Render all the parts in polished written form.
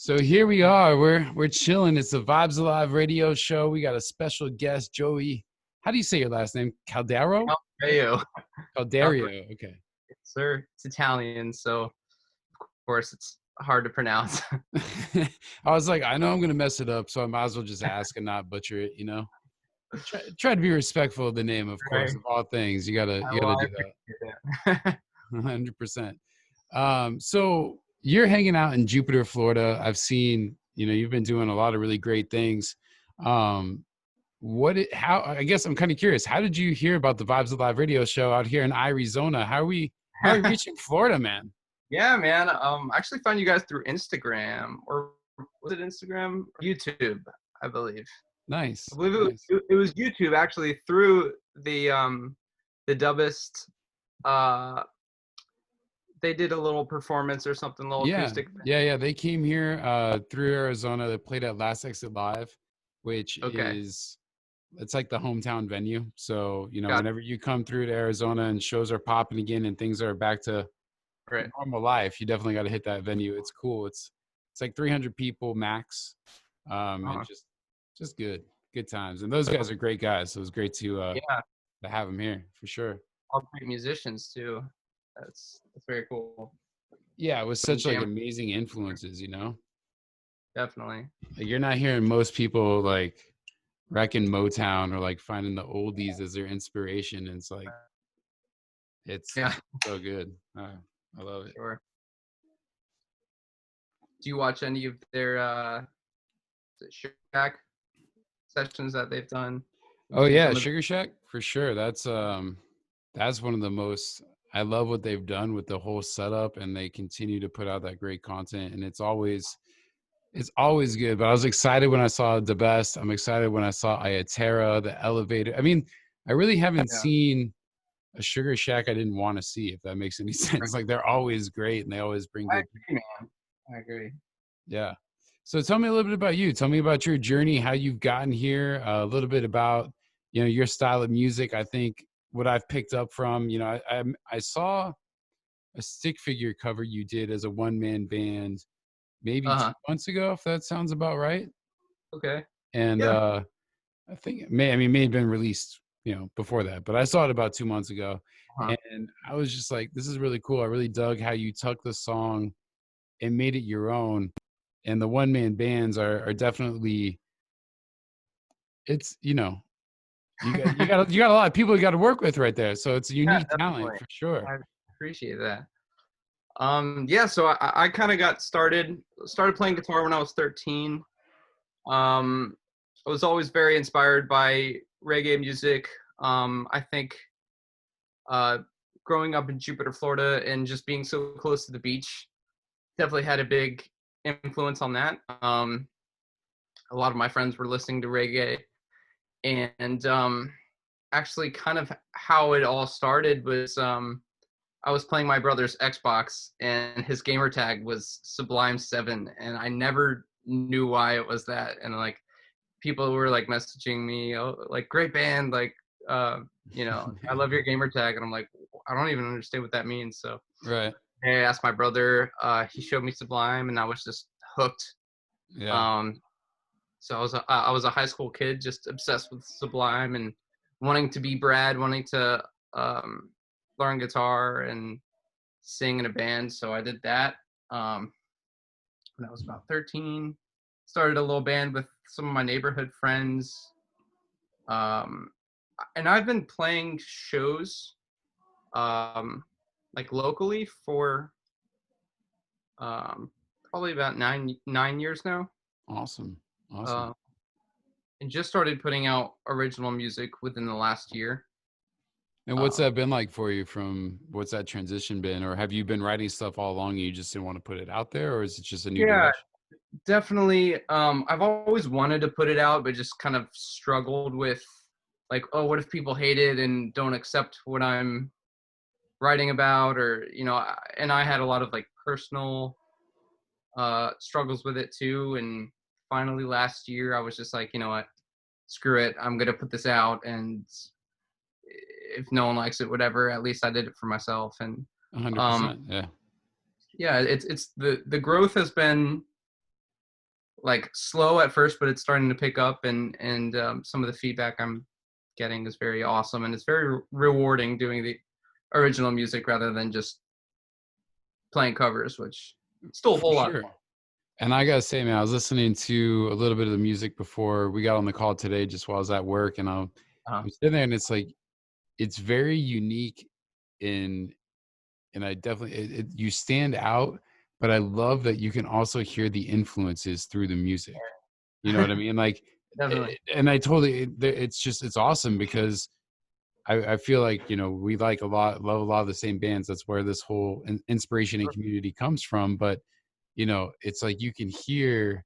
So here we are. We're chilling. It's the Vibes Alive radio show. We got a special guest, Joey. How do you say your last name? Caldero? Calderaio. Calderaio, Caldario. Okay. sir. It's Italian, so of course it's hard to pronounce. I was like, I know I'm gonna mess it up, so I might as well just ask and not butcher it. Try to be respectful of the name, of course, Right. of all things. You Well, gotta I do appreciate that. that. 100%. So you're hanging out in Jupiter, Florida. I've seen, you've been doing a lot of really great things. Um, how, I guess I'm kind of curious, how did you hear about the Vibes Alive radio show out here in Arizona? How are we reaching Florida, man? Yeah, man. I actually found you guys through Instagram, or was it Instagram? YouTube, I believe. Nice. I believe Nice. it was YouTube actually through the Dubbist. Uh, they did a little performance or something, a little Yeah. acoustic. Yeah. They came here through Arizona. They played at Last Exit Live, which Okay, it's like the hometown venue. So, got whenever you come through to Arizona and shows are popping again and things are back to it. Right. normal life, you definitely got to hit that venue. It's cool. It's like 300 people max, and Uh-huh. just good times. And those guys are great guys. So it was great Yeah, to have them here for sure. all great musicians too. That's very cool. Yeah, it was Been such like jam amazing influences. definitely. Like you're not hearing most people like wrecking Motown or like finding the oldies as their inspiration. And it's like it's Yeah, so good. I love it. sure. Do you watch any of their is it Shack sessions that they've done? Have you Oh seen yeah, some of Sugar Shack for sure. That's one of the most. I love what they've done with the whole setup, and they continue to put out that great content, and it's always good. But I was excited when I saw the best. I'm excited when I saw Ayaterra, the elevator. I mean, I really haven't Yeah, seen a Sugar Shack I didn't want to see, if that makes any right. sense. Like they're always great, and they always bring I good agree, people. man. I agree. Yeah. So tell me a little bit about you. Tell me about your journey, how you've gotten here, a little bit about, your style of music. I think what I've picked up from, I saw a stick figure cover you did as a one-man band maybe Uh-huh. 2 months ago, if that sounds about right. Okay. And Yeah. I think it may have been released, before that, but I saw it about 2 months ago. Uh-huh. And I was just like, this is really cool. I really dug how you took the song and made it your own. And the one man bands are definitely, it's, you got a lot of people you got to work with right there. So it's a Yeah, unique talent definitely. for sure. I appreciate that. Yeah, so I kind of got started playing guitar when I was 13. Um, I was always very inspired by reggae music. I think uh, growing up in Jupiter, Florida, and just being so close to the beach definitely had a big influence on that. A lot of my friends were listening to reggae, and actually, kind of how it all started was I was playing my brother's Xbox, and his gamer tag was Sublime 7, and I never knew why it was that. And like people were like messaging me, oh, like great band, like uh, I love your gamer tag, and I'm like, I don't even understand what that means. So Right. I asked my brother, he showed me Sublime, and I was just hooked. Yeah. Um, so I was a high school kid, just obsessed with Sublime and wanting to be Brad, wanting to um, learn guitar and sing in a band. So I did that when I was about 13. Started a little band with some of my neighborhood friends, um, and I've been playing shows um, like locally for um, probably about nine years now. Awesome. Awesome. Uh, and just started putting out original music within the last year. And what's Um, that been like for you? What's that transition been? Or have you been writing stuff all along and you just didn't want to put it out there? Or is it just a new yeah, direction? definitely. I've always wanted to put it out, but just kind of struggled with like, oh, what if people hate it and don't accept what I'm writing about, or and I had a lot of like personal struggles with it too. And finally, last year, I was just like, you know what, screw it, I'm gonna put this out, and if no one likes it, whatever. At least I did it for myself, and um, 100%. Yeah. yeah, it's the growth has been like slow at first, but it's starting to pick up, and some of the feedback I'm getting is very awesome, and it's very rewarding doing the original music rather than just playing covers, which still a For whole lot of sure. And I gotta say, man, I was listening to a little bit of the music before we got on the call today, just while I was at work, and fun. I'm sitting there, and it's like it's very unique in, and I definitely you stand out, but I love that you can also hear the influences through the music. You know what I mean? Like, Definitely. and I totally, it's just it's awesome because I feel like we like love a lot of the same bands. That's where this whole inspiration and community comes from. But it's like you can hear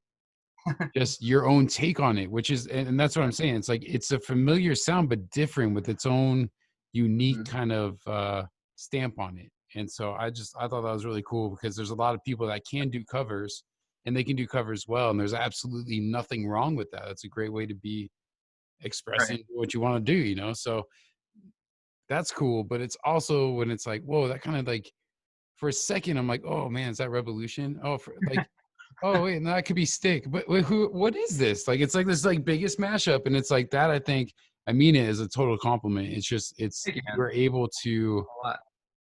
just your own take on it, which is, and that's what I'm saying. It's like it's a familiar sound, but different with its own unique Mhm. kind of stamp on it. And so I thought that was really cool because there's a lot of people that can do covers and they can do covers well. And there's absolutely nothing wrong with that. That's a great way to be Right. expressing what you want to do. So that's cool. But it's also when it's like, whoa, that kind of like for a second, I'm like, oh man, is that Revolution? Oh, for like, oh wait, no, that could be Stick. But wait, what is this? Like it's like this like biggest mashup. And it's like that, I think I mean it as a total compliment. It's just Thank you, man. we're able to A lot.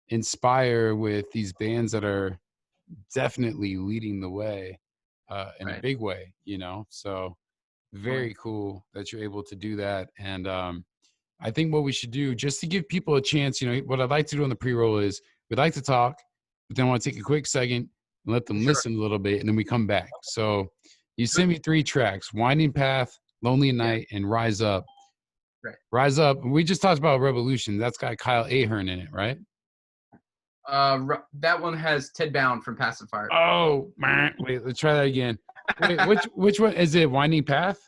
inspire with these bands that are definitely leading the way in a Right. big way. So Definitely. very cool that you're able to do that. And I think what we should do just to give people a chance, what I'd like to do on the pre-roll is we'd like to talk, but then I want to take a quick second and let them Sure. listen a little bit and then we come back. So you Good. sent me 3 tracks: Winding Path, Lonely Yeah. Night, and Rise Up. Right. Rise Up, we just talked about Revolution. That's got Kyle Ahern in it, right? That one has Ted Bound from Pacifier. Oh, man. Wait, let's try that again. Wait, which one is it? Winding Path?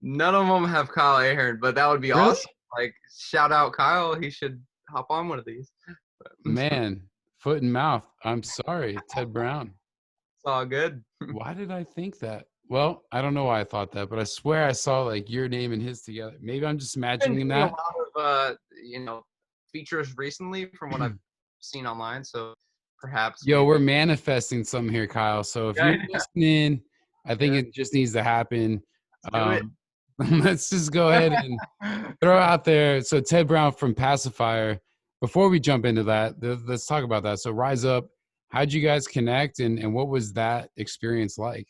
None of them have Kyle Ahern, but that would be Really? awesome. Like, shout out Kyle. He should hop on one of these. It's Man, foot and mouth. I'm sorry, Ted Brown. all good. Why did I think that? Well, I don't know why I thought that, but I swear I saw like your name and his together. Maybe I'm just Been imagining doing a that. lot of features recently from what I've seen online, so perhaps Yo, we're maybe. manifesting some here, Kyle. So if you're Yeah, listening, I think yeah, it just needs to happen. let's do it. Um, let's just go ahead and throw out there. So Ted Brown from Pacifier. Before we jump into that, let's talk about that. So Rise Up, how'd you guys connect, and what was that experience like?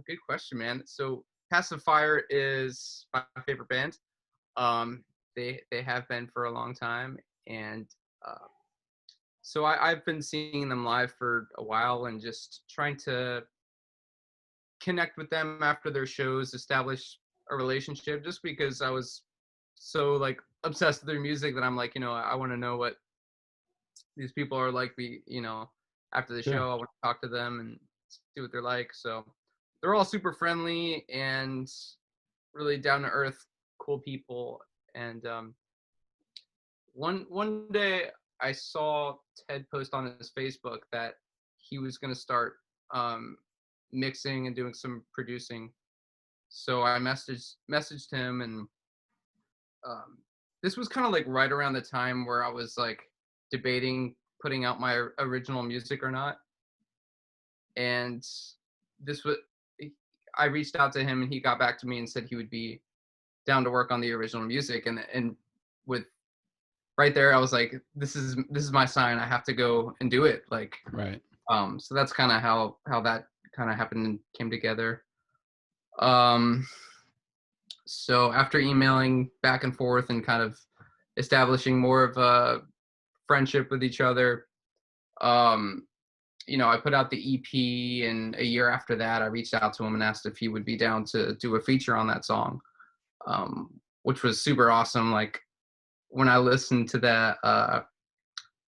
Good question, man. So Pacifier is my favorite band. They have been for a long time, and uh, so I've been seeing them live for a while and just trying to connect with them after their shows, establish a relationship. Just because I was so like obsessed with their music that I'm like, I want to know what these people are like. After the Sure. show, I want to talk to them and see what they're like. So they're all super friendly and really down to earth, cool people. And one day I saw Ted post on his Facebook that he was going to start um, mixing and doing some producing. So I messaged him, and this was kind of like right around the time where I was like debating putting out my original music or not. And this was I reached out to him, and he got back to me and said he would be down to work on the original music. And with right there, I was like, this is my sign. I have to go and do it. Like, Right. so that's kind of how that kind of happened and came together. Um, so after emailing back and forth and kind of establishing more of a friendship with each other, um, I put out the EP, and a year after that, I reached out to him and asked if he would be down to do a feature on that song, which was super awesome. Like, when I listened to that,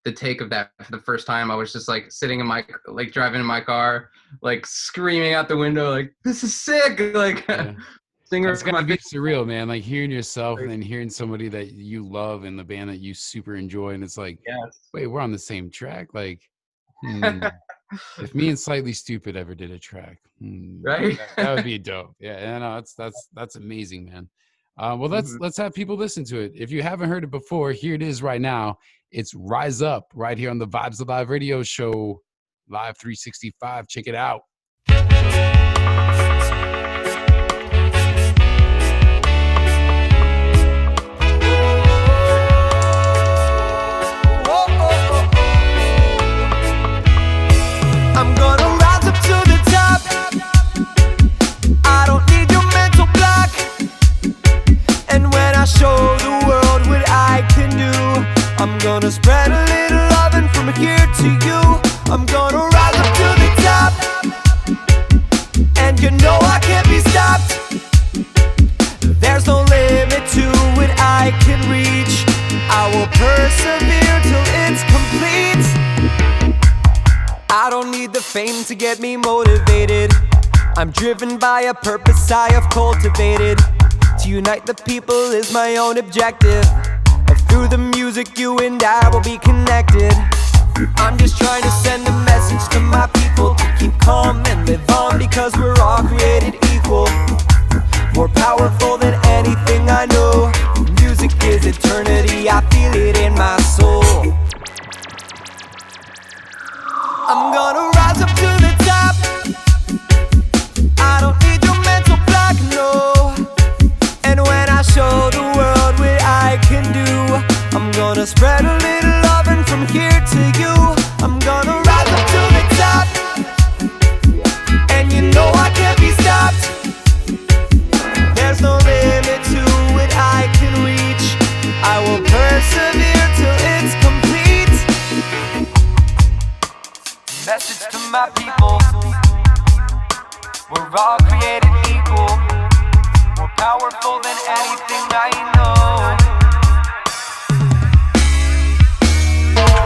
the take of that for the first time, I was just like sitting in my, like driving in my car, like screaming out the window, like, this is sick. Like, Yeah. singer That's of my gotta be favorite. surreal, man. Like hearing yourself and then hearing somebody that you love in the band that you super enjoy, and it's like, Yes. wait, we're on the same track. Like, hmm, if me and Slightly Stupid ever did a track, Right. that would be dope. Yeah, no, that's amazing, man. Well, Mhm. let's have people listen to it. If you haven't heard it before, here it is right now. It's Rise Up right here on the Vibes Alive Radio Show, Live 365. Check it out. I can reach. I will persevere till it's complete. I don't need the fame to get me motivated. I'm driven by a purpose I have cultivated. To unite the people is my own objective. Through the music you and I will be connected. I'm just trying to send a message to my people to keep calm and live on, because we're all created equal. More powerful than anything I know. Music is eternity, I feel it in my soul. I'm gonna rise up to the top. I don't need your mental block, no. And when I show the world what I can do, I'm gonna spread a little loving from here to you. I'm gonna rise up to the top, and you know I can't be stopped. There's no limit to what I can reach. I will persevere till it's complete. Message to my people: we're all created equal. More powerful than anything I know.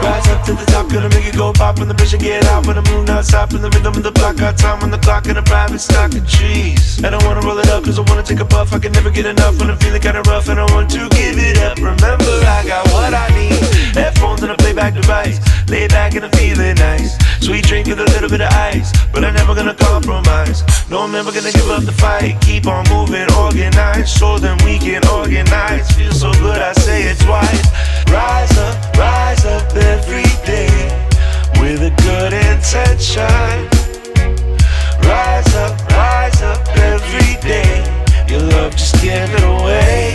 Rise up to the top, gonna make it go pop when the pressure get out. When the moon not stop in the rhythm of the block. Got time on the clock and a private stock of trees. I don't wanna roll it up cause I wanna take a puff. I can never get enough when I'm feeling kinda rough and I want to give it up. Remember I got what I need. Headphones and a playback device. Lay back and I'm feeling nice. Sweet drink with a little bit of ice, but I'm never gonna compromise. No, I'm never gonna give up the fight. Keep on moving, organized, so then we can organize. Feels so good, I say it twice. Rise up every day with a good intention. Rise up every day. Your love just give it away.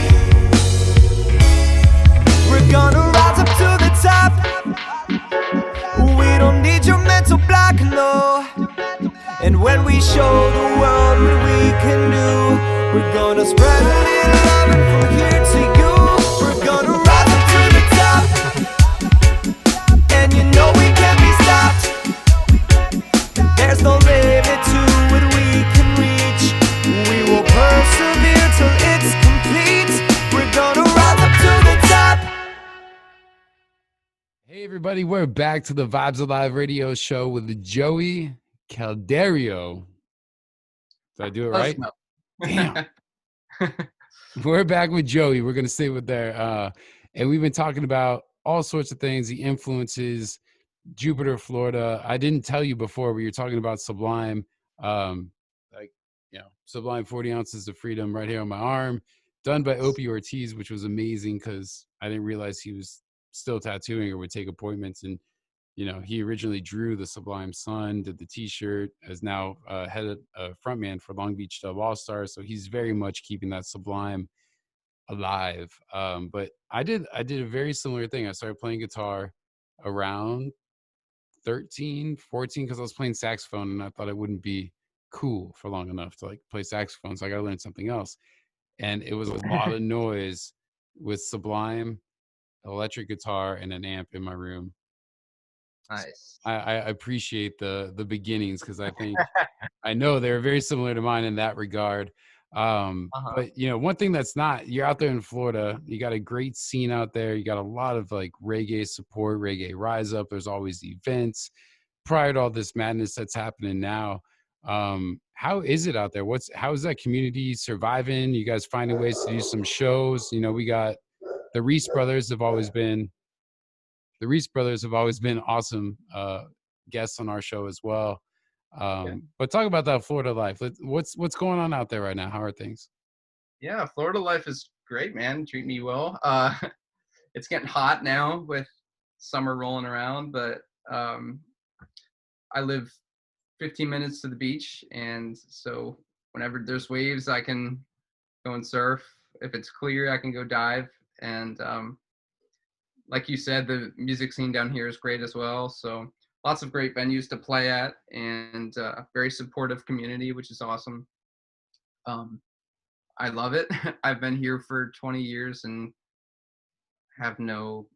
We're gonna rise up to the top. We don't need your mental block, no. And when we show the world what we can do, we're gonna spread a little loving from here to you. We're gonna rise up to the top, and you know we can't be stopped. There's no limit to what we can reach. We will persevere till it's complete. We're gonna rise up to the top. Hey, everybody, we're back to the Vibes Alive radio show with Joey Calderaio. Did I do it right? No. Damn. We're back with Joey. We're going to stay with there. And we've been talking about all sorts of things, the influences, Jupiter, Florida. I didn't tell you before, we were talking about Sublime. Sublime 40 ounces of freedom right here on my arm, done by Opie Ortiz, which was amazing because I didn't realize he was still tattooing or would take appointments. And he originally drew the Sublime Sun, did the T-shirt, as now head frontman for Long Beach Dub All Stars. So he's very much keeping that Sublime alive. But I did a very similar thing. I started playing guitar around 13, 14 because I was playing saxophone and I thought it wouldn't be cool for long enough to like play saxophone. So I got to learn something else. And it was a lot of noise with Sublime, electric guitar, and an amp in my room. Nice. I appreciate the beginnings because I know they're very similar to mine in that regard. But one thing that's not, you're out there in Florida, you got a great scene out there. You got a lot of like reggae support, reggae rise up. There's always events prior to all this madness that's happening now. How is it out there? How is that community surviving? You guys finding ways to do some shows? We got the Reese brothers have always been awesome guests on our show as well. But talk about that Florida life. What's going on out there right now? How are things? Yeah, Florida life is great, man. Treat me well. It's getting hot now with summer rolling around, but I live 15 minutes to the beach, and so whenever there's waves, I can go and surf. If it's clear, I can go dive. And like you said, the music scene down here is great as well. So lots of great venues to play at, and very supportive community, which is awesome. I love it. I've been here for 20 years and have no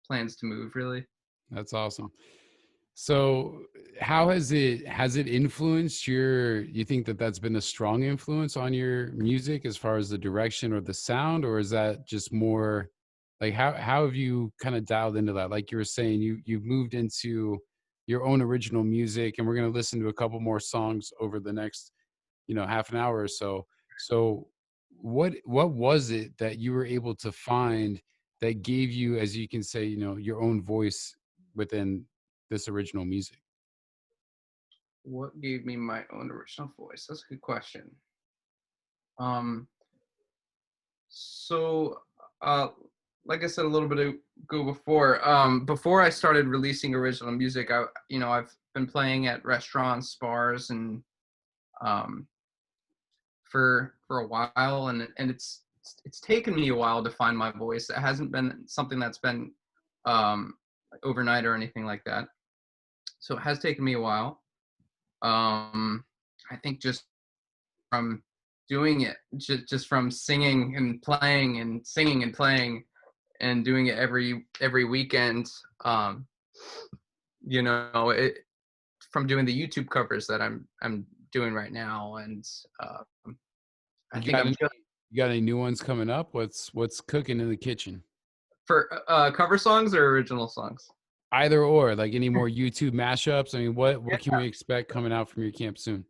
plans to move, really. That's awesome. So how has it influenced you think that that's been a strong influence on your music as far as the direction or the sound, or is that just more like how have you kind of dialed into that? Like you were saying, you've moved into your own original music, and we're going to listen to a couple more songs over the next, half an hour or so. So what was it that you were able to find that gave you, as you can say, your own voice within this original music? What gave me my own original voice? That's a good question. Um, so, uh, like I said a little bit ago before I started releasing original music, I've been playing at restaurants, bars, and um, for a while, and it's taken me a while to find my voice. It hasn't been something that's been overnight or anything like that. So it has taken me a while. I think just from doing it, just from singing and playing and singing and playing and doing it every weekend. It from doing the YouTube covers that I'm doing right now, and I You think got I'm any, just you got any new ones coming up? What's cooking in the kitchen? for cover songs or original songs. Either or, like any more YouTube mashups? I mean, what can we expect coming out from your camp soon?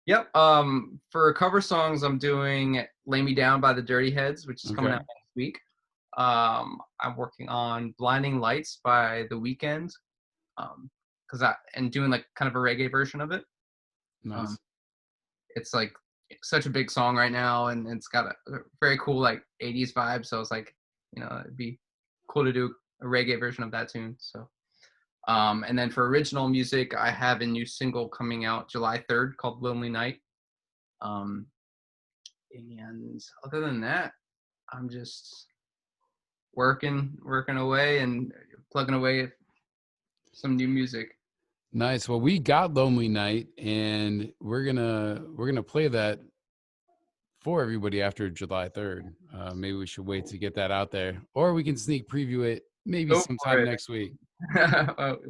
Yep. For cover songs, I'm doing "Lay Me Down" by the Dirty Heads, which is coming Okay, out next week. I'm working on "Blinding Lights" by The Weeknd, and doing like kind of a reggae version of it. Um, nice. it's like such a big song right now, and it's got a very cool like 80s vibe. So I was like, it'd be cool to do a reggae version of that tune. So, and then for original music, I have a new single coming out July 3rd called "Lonely Night." Um, and other than that, I'm just working away and plugging away at some new music. Nice. Well, we got Lonely Night, and we're gonna play that for everybody after July 3rd. Maybe we should wait to get that out there, or we can sneak preview it maybe Go for sometime it. next week.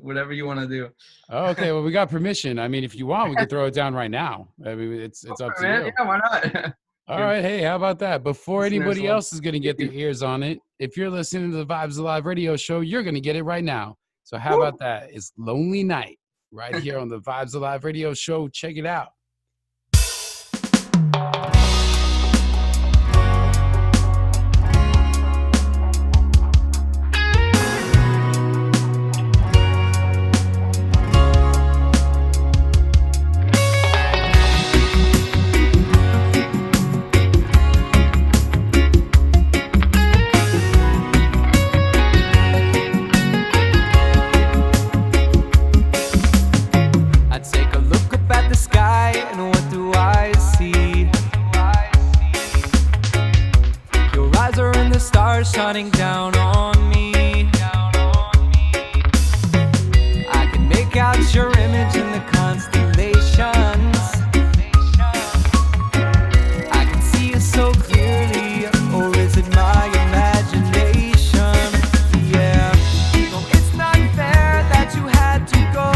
Whatever you want to do. Oh, okay, well, we got permission. I mean, if you want, we can throw it down right now. I mean, it's Go up for it, to man. you. Yeah, why not? All Give right, hey, how about that? Before listeners a anybody little else is going to get their ears on it, if you're listening to the Vibes Alive radio show, you're going to get it right now. So how Woo! about that? It's Lonely Night right here on the Vibes Alive radio show. Check it out. I take a look up at the sky, and what do I see? Your eyes are in the stars shining down on me. I can make out your image in the constellations. I can see you so clearly, or is it my imagination? Yeah, no, it's not fair that you had to go.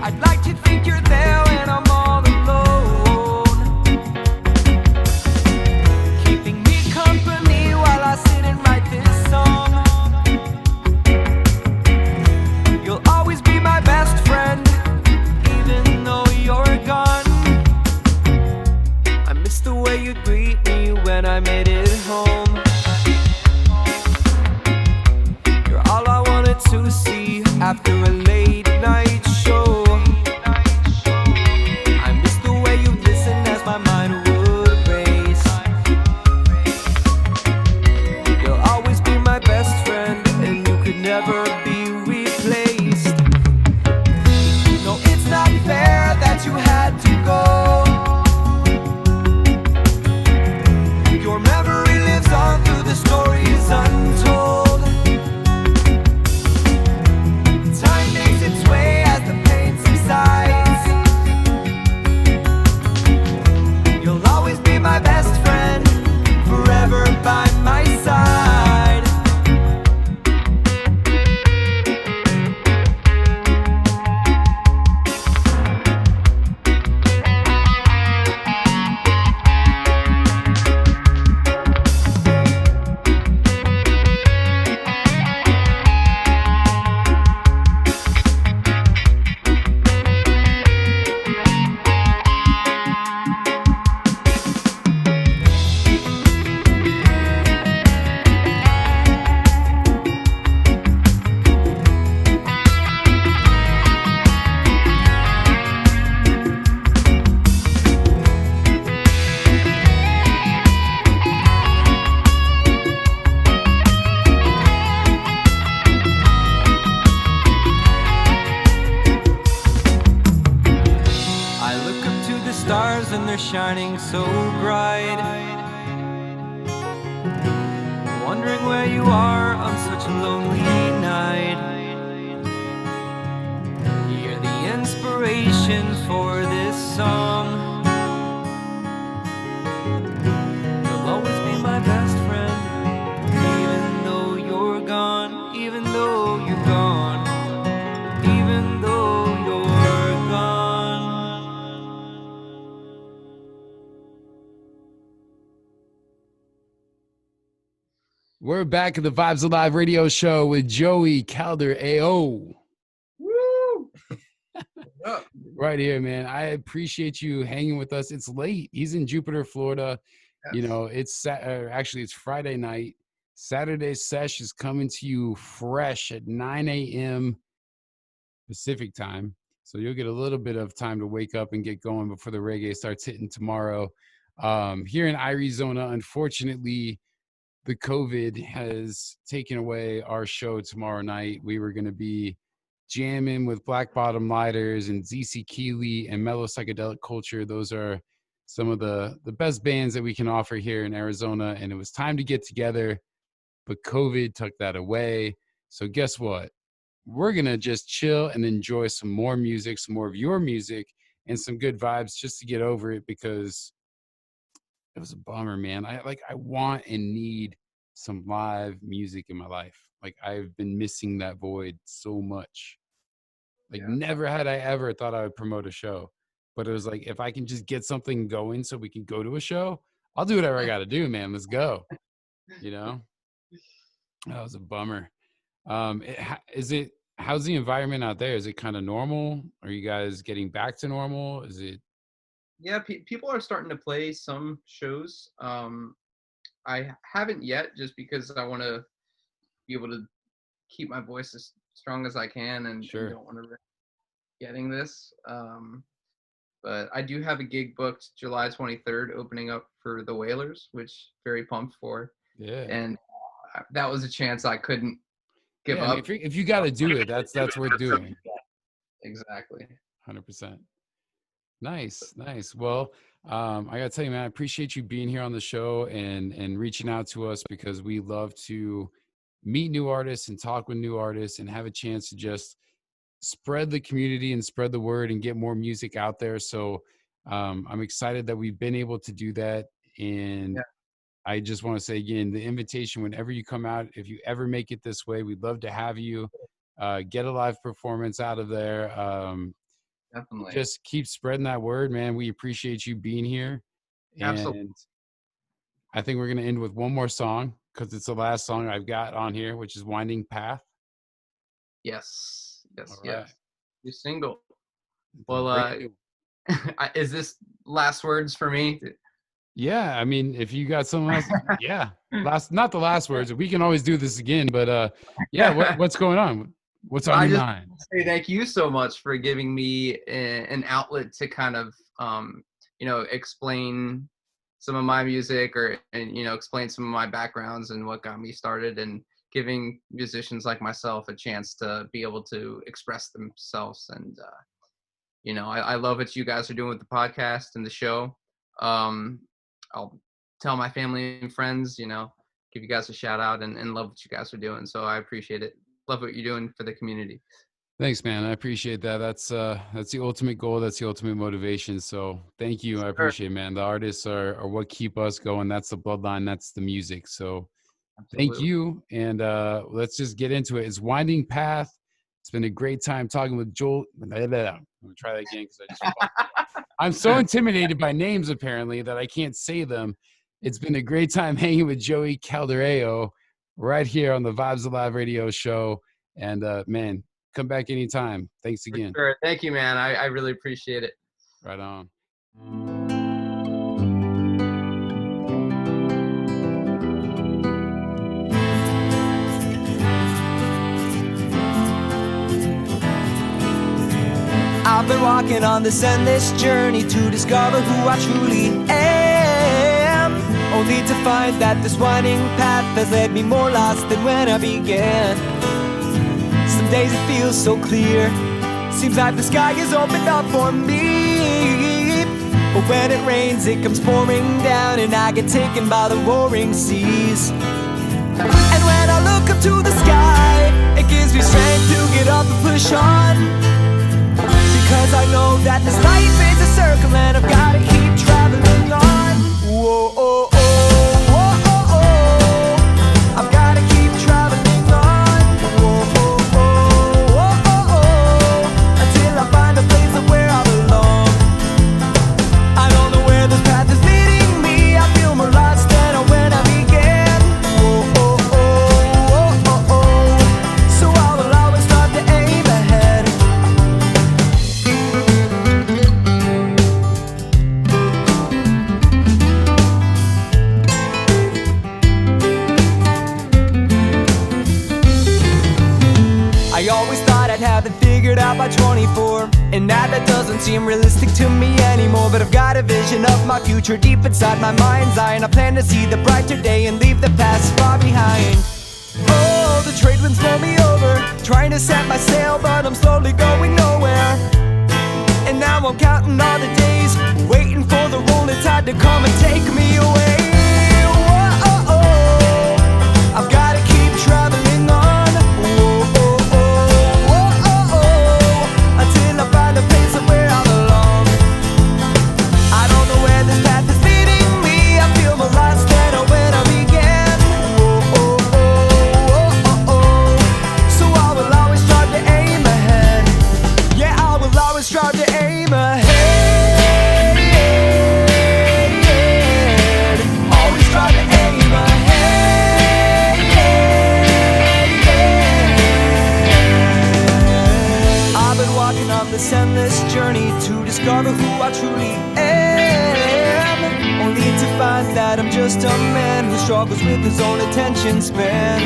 I'd like to think you're there when I'm all alone. Keep and they're shining so bright. Wondering where you are on such a lonely night. You're the inspiration for this song. You'll always be my best friend, even though you're gone, even though you're gone, even though you're gone. We're back at the Vibes Alive radio show with Joey Calderaio. Woo! Right here, man. I appreciate you hanging with us. It's late. He's in Jupiter, Florida. Yes. You know, actually it's Friday night. Saturday's sesh is coming to you fresh at 9 a.m. Pacific time. So you'll get a little bit of time to wake up and get going before the reggae starts hitting tomorrow. Here in Arizona, unfortunately, the COVID has taken away our show tomorrow night. We were going to be jamming with Black Bottom Lighters and ZC Keeley and Mellow Psychedelic Culture. Those are some of the best bands that we can offer here in Arizona. And it was time to get together, but COVID took that away. So guess what? We're going to just chill and enjoy some more music, some more of your music, and some good vibes just to get over it, because it was a bummer, man. I want and need some live music in my life. Like, I've been missing that void so much. Like, never had I ever thought I would promote a show, but it was like, if I can just get something going so we can go to a show, I'll do whatever I got to do, man. Let's go. You know, that was a bummer. How's the environment out there? Is it kind of normal? Are you guys getting back to normal? Is it? Yeah, people are starting to play some shows. I haven't yet, just because I want to be able to keep my voice as strong as I can, and Sure. don't want to risk getting this. But I do have a gig booked July 23rd, opening up for the Whalers, which very pumped for. Yeah. And that was a chance I couldn't give I mean, up. if you got to do it, that's worth doing. Exactly. 100%. Nice. Well, I gotta tell you, man, I appreciate you being here on the show and reaching out to us, because we love to meet new artists and talk with new artists and have a chance to just spread the community and spread the word and get more music out there. So I'm excited that we've been able to do that. And I just want to say again, the invitation, whenever you come out, if you ever make it this way, we'd love to have you get a live performance out of there. Definitely. Just keep spreading that word, man. We appreciate you being here. Absolutely. And I think we're going to end with one more song, because it's the last song I've got on here, which is Winding Path. Yes. All right. You're single. Well, is this last words for me? Yeah, I mean, if you got something else, yeah. Not the last words. We can always do this again, but yeah, what's going on? What's on your mind? Say thank you so much for giving me an outlet to kind of explain some of my music, and explain some of my backgrounds and what got me started, and giving musicians like myself a chance to be able to express themselves. And I love what you guys are doing with the podcast and the show. I'll tell my family and friends, give you guys a shout out, and love what you guys are doing. So I appreciate it. Love what you're doing for the community. Thanks, man. I appreciate that. That's the ultimate goal. That's the ultimate motivation. So thank you. I appreciate it, man. The artists are what keep us going. That's the bloodline. That's the music. So Thank you. And let's just get into it. It's Winding Path. It's been a great time talking with Joel. I'm going to try that again, because I'm so intimidated by names, apparently, that I can't say them. It's been a great time hanging with Joey Calderaio right here on the Vibes Alive radio show. And man, come back anytime. Thanks again. For sure. Thank you, man. I really appreciate it. Right on. I've been walking on this endless journey to discover who I truly am, only to find that this winding path has led me more lost than when I began. Some days it feels so clear, seems like the sky is opened up for me, But when it rains, it comes pouring down, and I get taken by the roaring seas. And when I look up to the sky, it gives me strength to get up and push on. Because I know that this life is a circle, and I've gotta keep traveling on. Whoa, oh, oh, whoa, oh, oh. I've gotta keep traveling on. Whoa, oh, oh, whoa, oh, oh. Until I find a place of where I belong. I don't know where this path is leading me. I feel more lost than when I began. Whoa, oh, oh, oh, oh, oh. So I will always start to aim ahead. I always thought I'd have it figured out by 24, and now that doesn't seem realistic to me anymore. But I've got a vision of my future deep inside my mind's eye, and I plan to see the brighter day and leave the past far behind. Oh, the trade winds blow me over, trying to set my sail, but I'm slowly going nowhere. And now I'm counting all the days, waiting for the rolling tide to come and take me away. Whoa, oh, oh. I've gotta keep traveling on. Whoa, oh, oh, whoa, oh, oh. Until I find a place of where I belong. I don't know where this path is leading me. I feel more lost than when I began. Whoa, oh, oh, oh, oh, oh. So I will always strive to aim ahead. Yeah, I will always strive to aim ahead. Always strive to aim ahead. I've been walking on this endless journey to discover who I truly am, only to find that I'm just a man who struggles with his own attention span.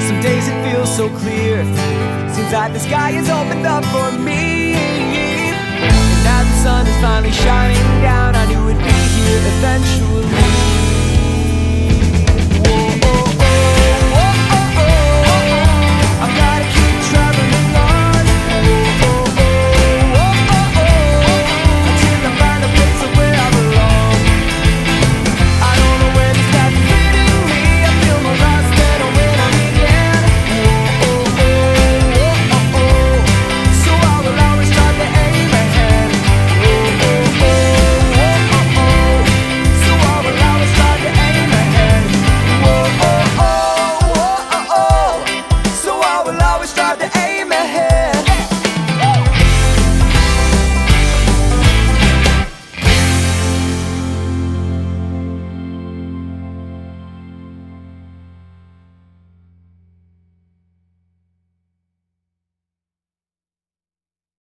Some days it feels so clear, seems like the sky is opened up for me.